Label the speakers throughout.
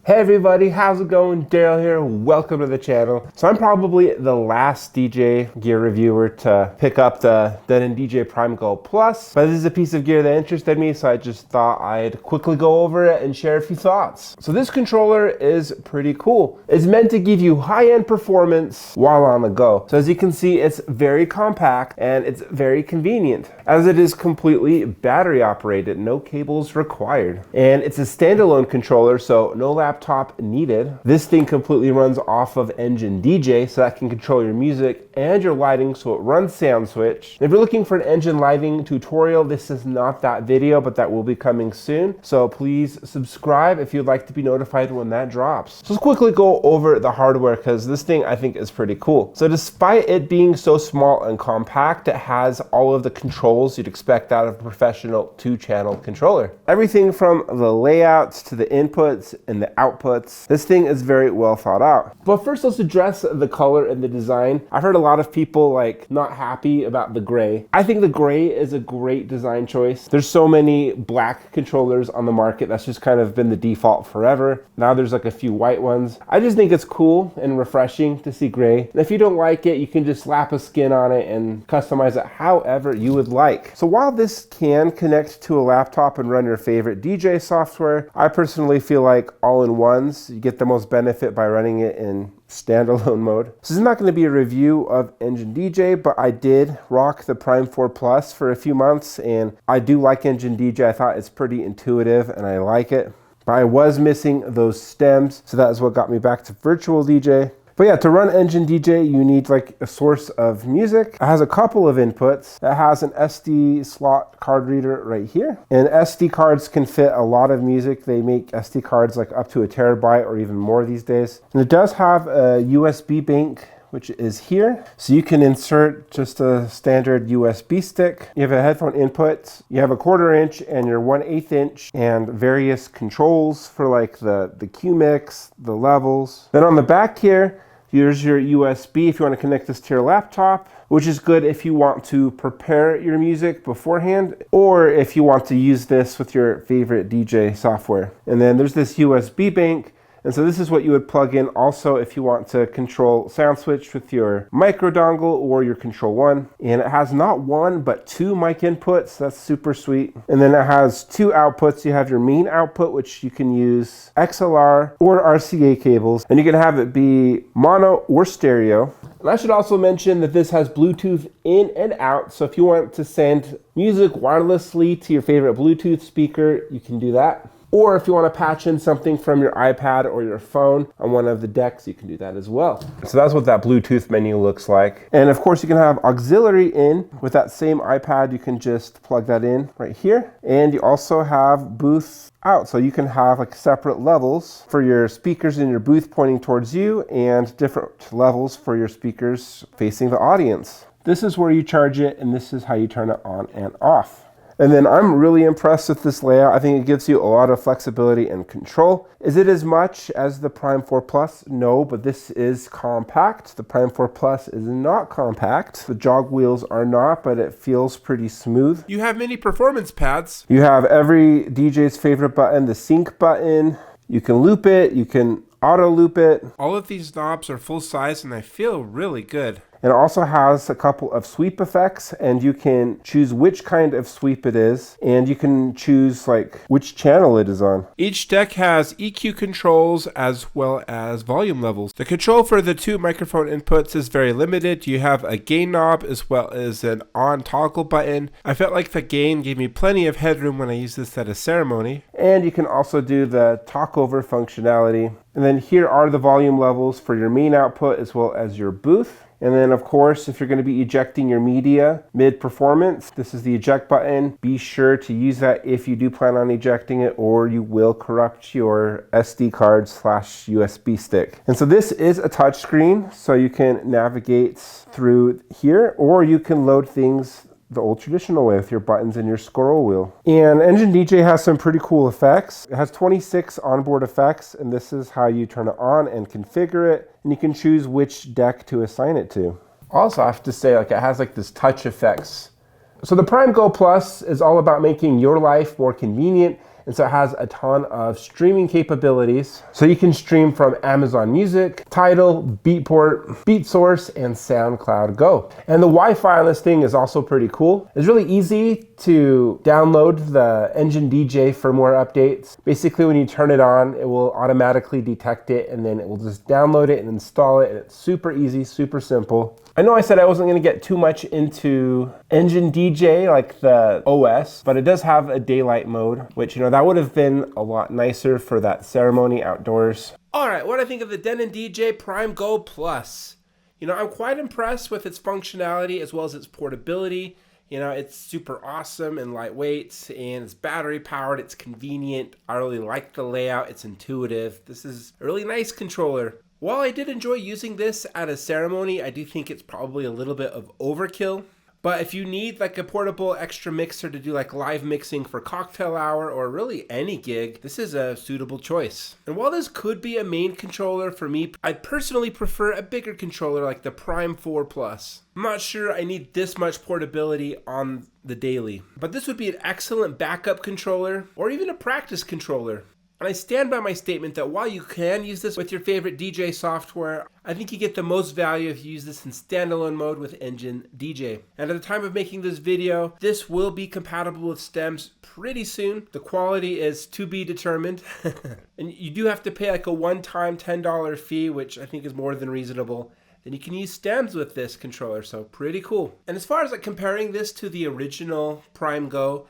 Speaker 1: Hey everybody, how's it going? Daryl here, welcome to the channel. So I'm probably the last DJ gear reviewer to pick up the Denon DJ Prime Go Plus, but this is a piece of gear that interested me, so I just thought I'd quickly go over it and share a few thoughts. So this controller is pretty cool. It's meant to give you high-end performance while on the go. So as you can see, it's very compact and it's very convenient, as it is completely battery operated, no cables required. And it's a standalone controller, so no laptop needed. This thing completely runs off of Engine DJ, so that can control your music and your lighting, so it runs SOUNDSWITCH. If you're looking for an engine lighting tutorial, this is not that video, but that will be coming soon. So please subscribe if you'd like to be notified when that drops. So let's quickly go over the hardware, because this thing I think is pretty cool. So despite it being so small and compact, it has all of the controls you'd expect out of a professional 2-channel controller. Everything from the layouts to the inputs and the outputs. This thing is very well thought out. But first, let's address the color and the design. I've heard a lot of people not happy about the gray. I think the gray is a great design choice. There's so many black controllers on the market. That's just kind of been the default forever. Now there's like a few white ones. I just think it's cool and refreshing to see gray. And if you don't like it, you can just slap a skin on it and customize it however you would like. So while this can connect to a laptop and run your favorite DJ software, I personally feel like all-in-ones, you get the most benefit by running it in standalone mode. This is not going to be a review of Engine DJ, but I did rock the Prime 4 Plus for a few months, and I do like Engine DJ. I thought it's pretty intuitive and I like it. But I was missing those stems, so that is what got me back to Virtual DJ. But yeah, to run Engine DJ, you need like a source of music. It has a couple of inputs. It has an SD slot card reader right here. And SD cards can fit a lot of music. They make SD cards like up to 1 terabyte or even more these days. And it does have a USB bank, which is here. So you can insert just a standard USB stick. You have a headphone input. You have a 1/4 inch and your 1/8 inch and various controls for like the Q mix, the levels. Then on the back here, here's your USB if you want to connect this to your laptop, which is good if you want to prepare your music beforehand, or if you want to use this with your favorite DJ software. And then there's this USB bank. And so this is what you would plug in also if you want to control SOUNDSWITCH with your micro dongle or your Control 1. And it has not 1, but 2 mic inputs. That's super sweet. And then it has 2 outputs. You have your main output, which you can use XLR or RCA cables. And you can have it be mono or stereo. And I should also mention that this has Bluetooth in and out. So if you want to send music wirelessly to your favorite Bluetooth speaker, you can do that. Or if you want to patch in something from your iPad or your phone on one of the decks, you can do that as well. So that's what that Bluetooth menu looks like. And of course you can have auxiliary in. With that same iPad, you can just plug that in right here. And you also have booth out. So you can have like separate levels for your speakers in your booth pointing towards you and different levels for your speakers facing the audience. This is where you charge it, and this is how you turn it on and off. And then I'm really impressed with this layout. I think it gives you a lot of flexibility and control. Is it as much as the Prime 4 Plus? No, but this is compact. The Prime 4 Plus is not compact. The jog wheels are not, but it feels pretty smooth.
Speaker 2: You have many performance pads.
Speaker 1: You have every DJ's favorite button, the sync button. You can loop it, you can auto loop it.
Speaker 2: All of these knobs are full size and they feel really good.
Speaker 1: It also has a couple of sweep effects, and you can choose which kind of sweep it is, and you can choose like which channel it is on.
Speaker 2: Each deck has EQ controls as well as volume levels. The control for the 2 microphone inputs is very limited. You have a gain knob as well as an on toggle button. I felt like the gain gave me plenty of headroom when I used this at a ceremony.
Speaker 1: And you can also do the talk over functionality. And then here are the volume levels for your main output as well as your booth. And then of course, if you're going to be ejecting your media mid-performance, this is the eject button. Be sure to use that if you do plan on ejecting it, or you will corrupt your SD card / USB stick. And so this is a touch screen, so you can navigate through here, or you can load things the old traditional way with your buttons and your scroll wheel. And Engine DJ has some pretty cool effects. It has 26 onboard effects, and this is how you turn it on and configure it, and you can choose which deck to assign it to. Also, I have to say, it has this touch effects. So the Prime Go Plus is all about making your life more convenient And so it has a ton of streaming capabilities. So you can stream from Amazon Music, Tidal, Beatport, BeatSource, and SoundCloud Go. And the Wi-Fi on this thing is also pretty cool. It's really easy to download the Engine DJ firmware updates. Basically, when you turn it on, it will automatically detect it, and then it will just download it and install it. And it's super easy, super simple. I know I said I wasn't going to get too much into Engine DJ, like the OS, but it does have a daylight mode, which, that would have been a lot nicer for that ceremony outdoors.
Speaker 2: All right, what do I think of the Denon DJ Prime Go Plus? I'm quite impressed with its functionality as well as its portability. It's super awesome and lightweight, and it's battery powered, it's convenient. I really like the layout, it's intuitive. This is a really nice controller. While I did enjoy using this at a ceremony, I do think it's probably a little bit of overkill. But if you need like a portable extra mixer to do like live mixing for cocktail hour or really any gig, this is a suitable choice. And while this could be a main controller for me, I'd personally prefer a bigger controller like the Prime 4 Plus. I'm not sure I need this much portability on the daily, but this would be an excellent backup controller or even a practice controller. And I stand by my statement that while you can use this with your favorite DJ software, I think you get the most value if you use this in standalone mode with Engine DJ. And at the time of making this video, this will be compatible with stems pretty soon. The quality is to be determined. And you do have to pay like a one-time $10 fee, which I think is more than reasonable. Then you can use stems with this controller, so pretty cool. And as far as like comparing this to the original Prime Go,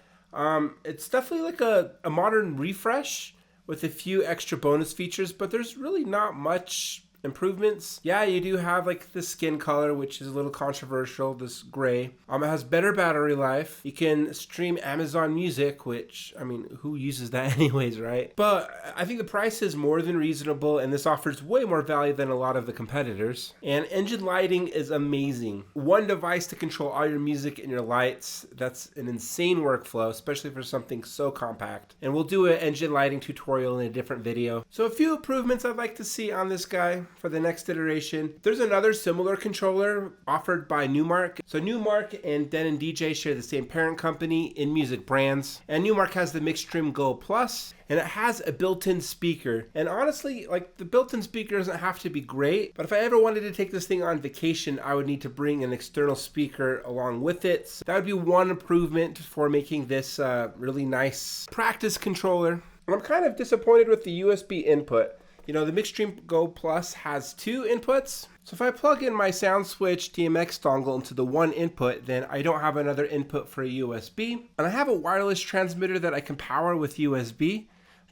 Speaker 2: it's definitely like a modern refresh with a few extra bonus features, but there's really not much improvements. Yeah, you do have like the skin color, which is a little controversial, this gray. It has better battery life. You can stream Amazon Music, which, who uses that anyways, right? But I think the price is more than reasonable, and this offers way more value than a lot of the competitors. And engine lighting is amazing. One device to control all your music and your lights. That's an insane workflow, especially for something so compact. And we'll do an engine lighting tutorial in a different video. So a few improvements I'd like to see on this guy for the next iteration. There's another similar controller offered by Newmark. So Newmark and Denon DJ share the same parent company in music brands. And Newmark has the Mixstream Go Plus, and it has a built-in speaker. And honestly, like, the built-in speaker doesn't have to be great, but if I ever wanted to take this thing on vacation, I would need to bring an external speaker along with it. So that would be one improvement for making this really nice practice controller. And I'm kind of disappointed with the USB input. The Mixstream Go Plus has two inputs. So if I plug in my SOUNDSWITCH DMX dongle into the one input, then I don't have another input for a USB. And I have a wireless transmitter that I can power with USB.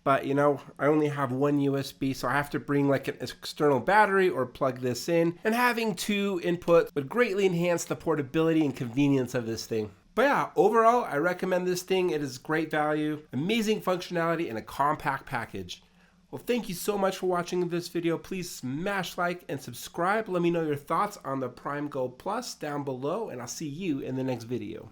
Speaker 2: But I only have one USB, so I have to bring like an external battery or plug this in. And having two inputs would greatly enhance the portability and convenience of this thing. But yeah, overall, I recommend this thing. It is great value, amazing functionality, and a compact package. Well, thank you so much for watching this video. Please smash like and subscribe. Let me know your thoughts on the Prime Go Plus down below, and I'll see you in the next video.